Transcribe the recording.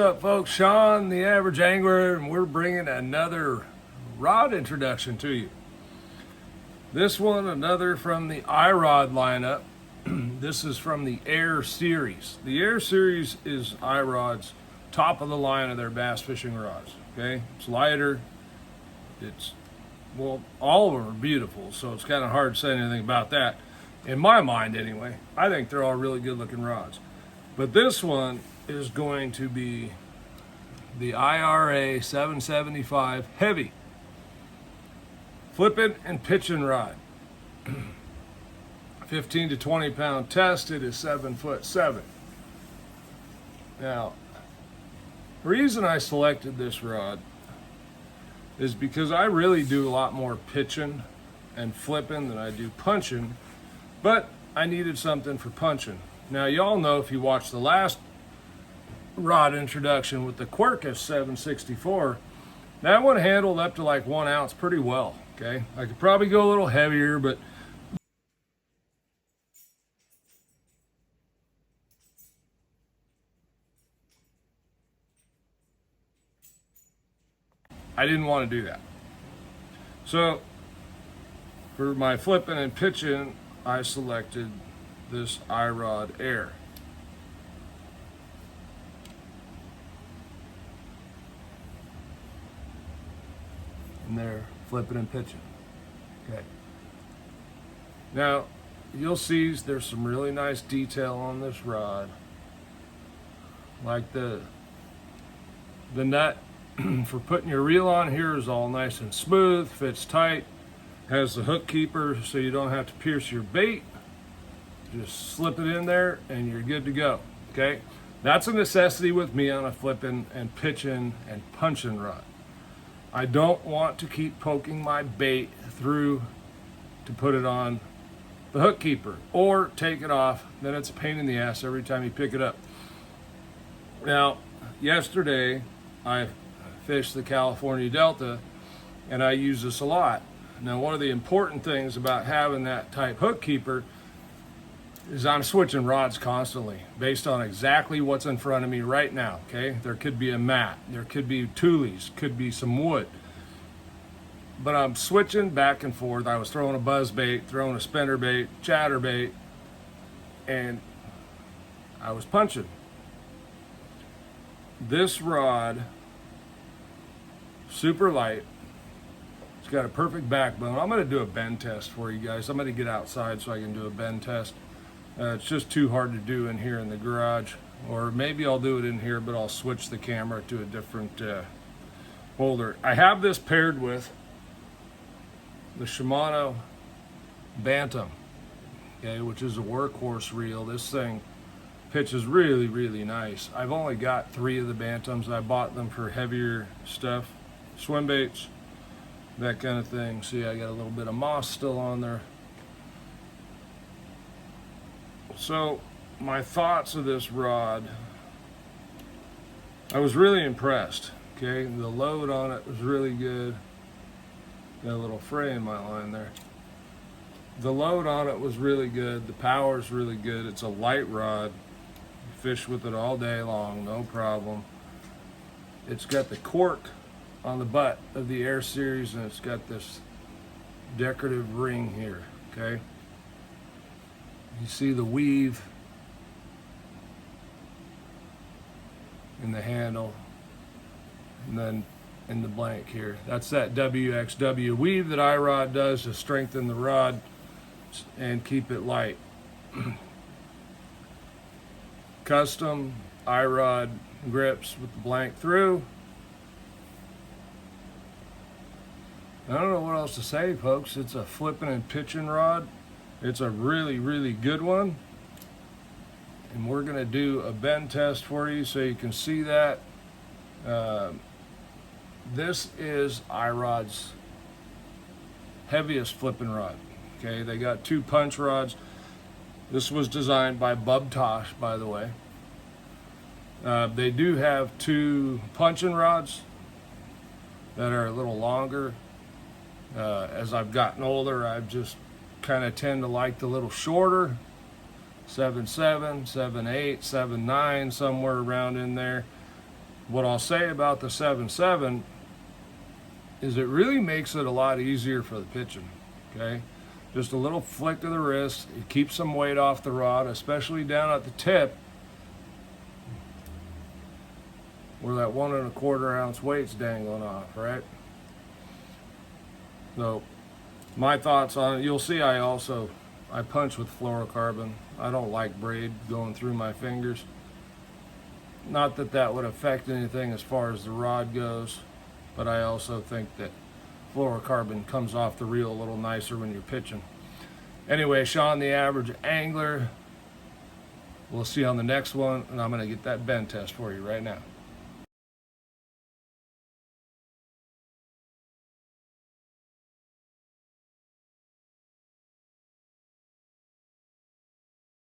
up, folks? Sean, the average angler, and we're bringing another rod introduction to you. This one, another from the Irod lineup. This is from the AIR series. The AIR series is Irod's top of the line of their bass fishing rods. Okay, it's lighter. Well, all of them are beautiful, so it's kind of hard to say anything about that. In my mind, anyway, I think they're all really good-looking rods. But this one is going to be the IRA 775 heavy Flippin and Pitchin rod. 15 to 20 pound test. It is 7'7". Now, the reason I selected this rod is because I really do a lot more pitching and flipping than I do punching, but I needed something for punching. Now, y'all know, if you watched the last rod introduction with the Quirkus 764, that one handled up to like 1 ounce pretty well. Okay, I could probably go a little heavier, but I didn't want to do that. So for my flipping and pitching, I selected this Irod AIR. And they're flipping and pitching. Okay. Now, you'll see there's some really nice detail on this rod. Like the nut for putting your reel on here is all nice and smooth, fits tight, has the hook keeper so you don't have to pierce your bait. Just slip it in there and you're good to go. Okay, that's a necessity with me on a flipping and pitching and punching rod. I don't want to keep poking my bait through to put it on the hook keeper or take it off. Then it's a pain in the ass every time you pick it up. Now, yesterday I fished the California Delta and I use this a lot. Now, one of the important things about having that type hook keeper is I'm switching rods constantly based on exactly what's in front of me right now. Okay, there could be a mat, there could be tules, could be some wood, but I'm switching back and forth. I was throwing a buzz bait, throwing a spinner bait, chatter bait, and I was punching. This rod, super light, it's got a perfect backbone. I'm going to do a bend test for you guys. I'm going to get outside so I can do a bend test. It's just too hard to do in here in the garage, or maybe I'll do it in here, but I'll switch the camera to a different holder. I have this paired with the Shimano Bantam, okay, which is a workhorse reel. This thing pitches really, really nice. I've only got 3 of the Bantams. I bought them for heavier stuff, swim baits, that kind of thing. See, I got a little bit of moss still on there. So my thoughts of this rod, I was really impressed. Okay, the load on it was really good. Got a little fray in my line there. The load on it was really good. The power is really good. It's a light rod. You fish with it all day long, no problem. It's got the cork on the butt of the AIR series, and it's got this decorative ring here. Okay. You see the weave in the handle, and then in the blank here. That's that WXW weave that Irod does to strengthen the rod and keep it light. Custom Irod grips with the blank through. I don't know what else to say, folks. It's a flipping and pitching rod. It's a really, really good one. And we're going to do a bend test for you so you can see that. This is Irod's heaviest flipping rod. Okay, they got 2 punch rods. This was designed by Bub Tosh, by the way. They do have 2 punching rods that are a little longer. As I've gotten older, I've just kind of tend to like the little shorter 7.7, 7.8, 7.9, somewhere around in there. What I'll say about the 7.7 is it really makes it a lot easier for the pitching, okay? Just a little flick to the wrist, it keeps some weight off the rod, especially down at the tip where that 1 1/4 ounce weight's dangling off, right? So my thoughts on it, you'll see I punch with fluorocarbon. I don't like braid going through my fingers. Not that that would affect anything as far as the rod goes, but I also think that fluorocarbon comes off the reel a little nicer when you're pitching. Anyway, Sean the Average Angler. We'll see you on the next one, and I'm going to get that bend test for you right now.